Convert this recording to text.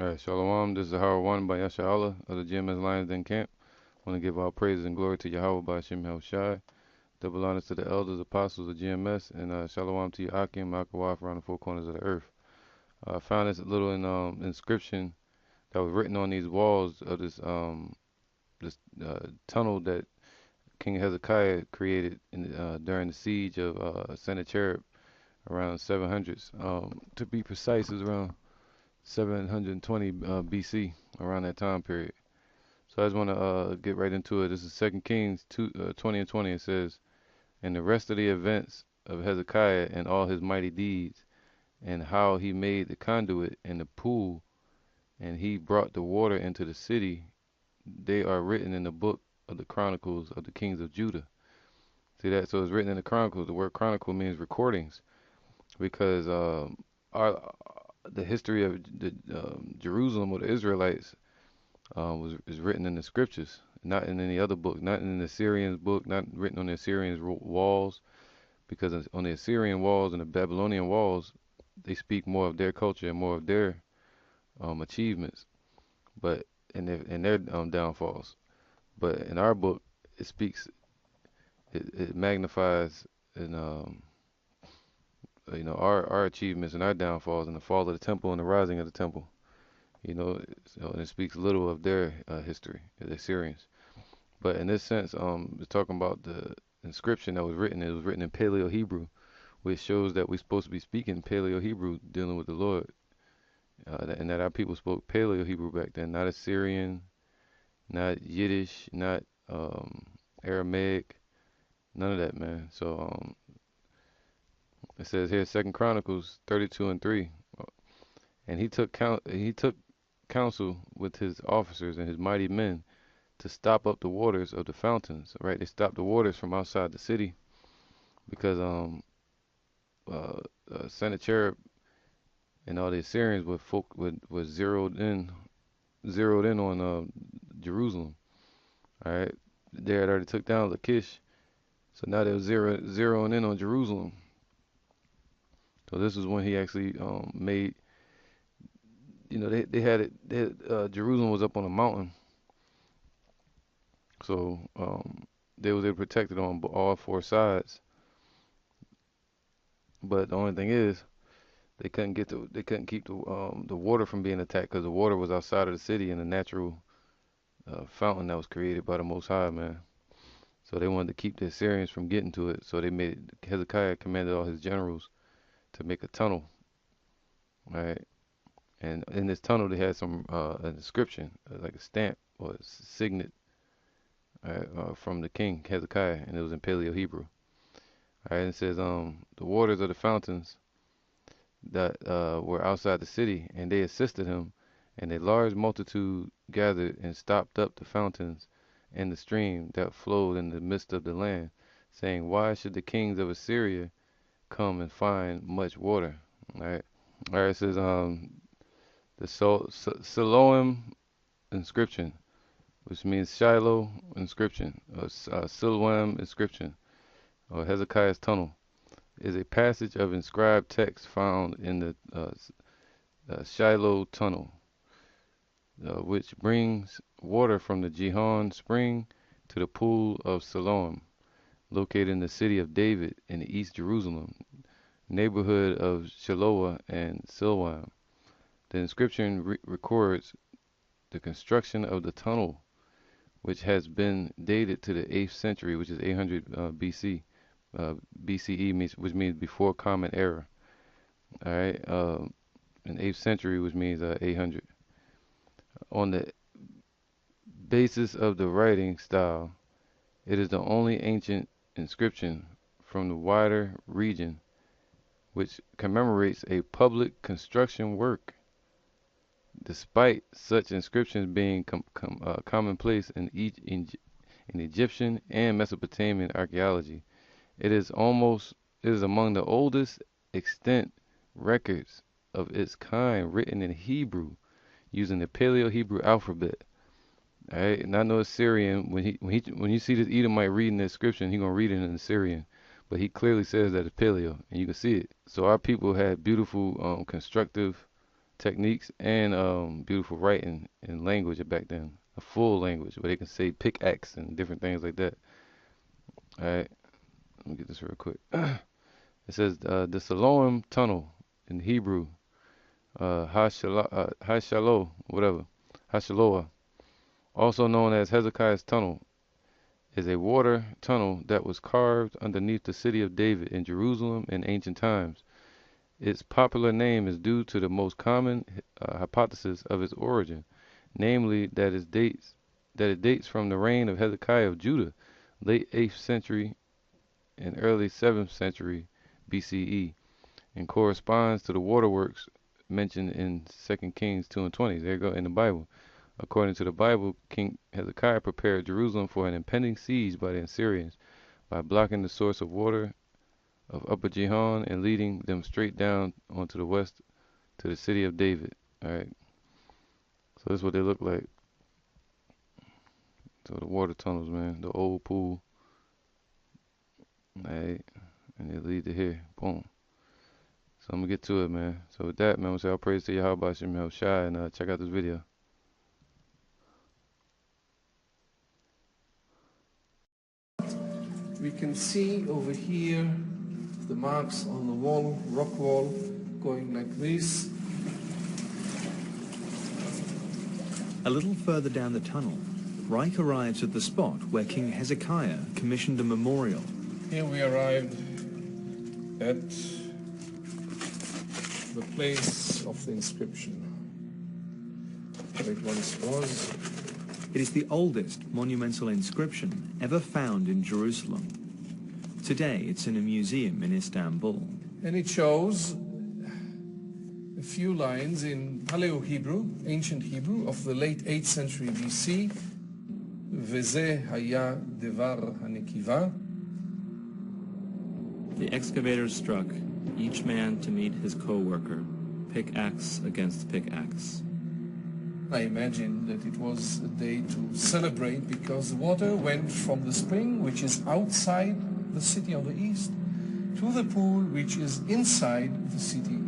All right, Shalom. This is Howard One by Yasha Allah of the GMSLIONZDEN camp. I want to give all praises and glory to Yahweh by Hashem Shai. Double honors to the elders, apostles of GMS, and Shalom to you, Akim, Akawaf, around the four corners of the earth. I found this little inscription that was written on these walls of this tunnel that King Hezekiah created during the siege of Sennacherib around 700s. To be precise, it was around 720 BC, around that time period. So I just want to get right into it. This is 2 Kings 20 and 20. It says, "And the rest of the events of Hezekiah and all his mighty deeds, and how he made the conduit and the pool, and he brought the water into the city, they are written in the book of the Chronicles of the kings of Judah." See that? So it's written in the Chronicles. The word chronicle means recordings, because our the history of Jerusalem or the Israelites is written in the scriptures, not in any other book, not in the Assyrians' book, not written on the Assyrians' walls, because on the Assyrian walls and the Babylonian walls, they speak more of their culture and more of their achievements, but in their downfalls. But in our book, it speaks, it magnifies and our achievements and our downfalls and the fall of the temple and the rising of the temple. So and it speaks little of their history, the Assyrians. But in this sense, it's talking about the inscription that was written. It was written in Paleo Hebrew, which shows that we're supposed to be speaking Paleo Hebrew, dealing with the Lord, and that our people spoke Paleo Hebrew back then, not Assyrian, not Yiddish, not Aramaic, none of that, man. So it says here, Second Chronicles 32 and 3, and he took counsel with his officers and his mighty men to stop up the waters of the fountains. Right, they stopped the waters from outside the city because Sennacherib and all the Assyrians were zeroed in on Jerusalem. All right, they had already took down Lachish, so now they were zeroing in on Jerusalem. So this is when he actually made. They had it. Jerusalem was up on a mountain, so they was able to protect it on all four sides. But the only thing is, they couldn't keep the water from being attacked, because the water was outside of the city in a natural fountain that was created by the Most High, man. So they wanted to keep the Assyrians from getting to it. So Hezekiah commanded all his generals to make a tunnel, right? And in this tunnel they had an inscription, like a stamp or a signet, from the king Hezekiah, and it was in Paleo Hebrew. All right, and it says, the waters of the fountains that were outside the city, and they assisted him, and a large multitude gathered and stopped up the fountains and the stream that flowed in the midst of the land, saying, "Why should the kings of Assyria come and find much water?" All right. It says, the Siloam inscription, which means Shiloh inscription, or Siloam inscription, or Hezekiah's tunnel, is a passage of inscribed text found in the Shiloh tunnel, which brings water from the Gihon spring to the pool of Siloam, located in the city of David in East Jerusalem, neighborhood of Shiloah and Siloam. The inscription records the construction of the tunnel, which has been dated to the 8th century, which is 800 BC. BCE which means before Common Era. All right, in 8th century, which means 800. On the basis of the writing style, it is the only ancient inscription from the wider region which commemorates a public construction work. Despite such inscriptions being commonplace in Egyptian and Mesopotamian archaeology, it is among the oldest extant records of its kind written in Hebrew using the Paleo Hebrew alphabet. All right, not no Assyrian. When you see this Edomite reading the inscription, he gonna read it in Assyrian, but he clearly says that it's Paleo, and you can see it. So our people had beautiful constructive techniques and beautiful writing and language back then. A full language where they can say pickaxe and different things like that. All right, let me get this real quick. It says the Siloam Tunnel in Hebrew, Hashalo, whatever, Hashaloah, also known as Hezekiah's Tunnel, is a water tunnel that was carved underneath the city of David in Jerusalem in ancient times. Its popular name is due to the most common hypothesis of its origin, namely that it dates from the reign of Hezekiah of Judah, late 8th century and early 7th century BCE, and corresponds to the waterworks mentioned in 2 Kings 2 and 20. There you go in the Bible. According to the Bible, King Hezekiah prepared Jerusalem for an impending siege by the Assyrians by blocking the source of water of Upper Gihon and leading them straight down onto the west to the city of David. Alright, so this is what they look like. So the water tunnels, man, the old pool. Alright, and they lead to here. Boom. So I'm gonna get to it, man. So with that, man, I'm gonna say all praise to Yahweh Hashem El Shai, and check out this video. We can see over here the marks on the wall, rock wall, going like this. A little further down the tunnel, Reich arrives at the spot where King Hezekiah commissioned a memorial. Here we arrived at the place of the inscription, where it once was. It is the oldest monumental inscription ever found in Jerusalem. Today it's in a museum in Istanbul. And it shows a few lines in Paleo Hebrew, ancient Hebrew, of the late 8th century BC. HEZEKIAHS devar hanekiva. The excavators struck, each man to meet his co-worker, pickaxe against pickaxe. I imagine that it was a day to celebrate because the water went from the spring, which is outside the city on the east, to the pool, which is inside the city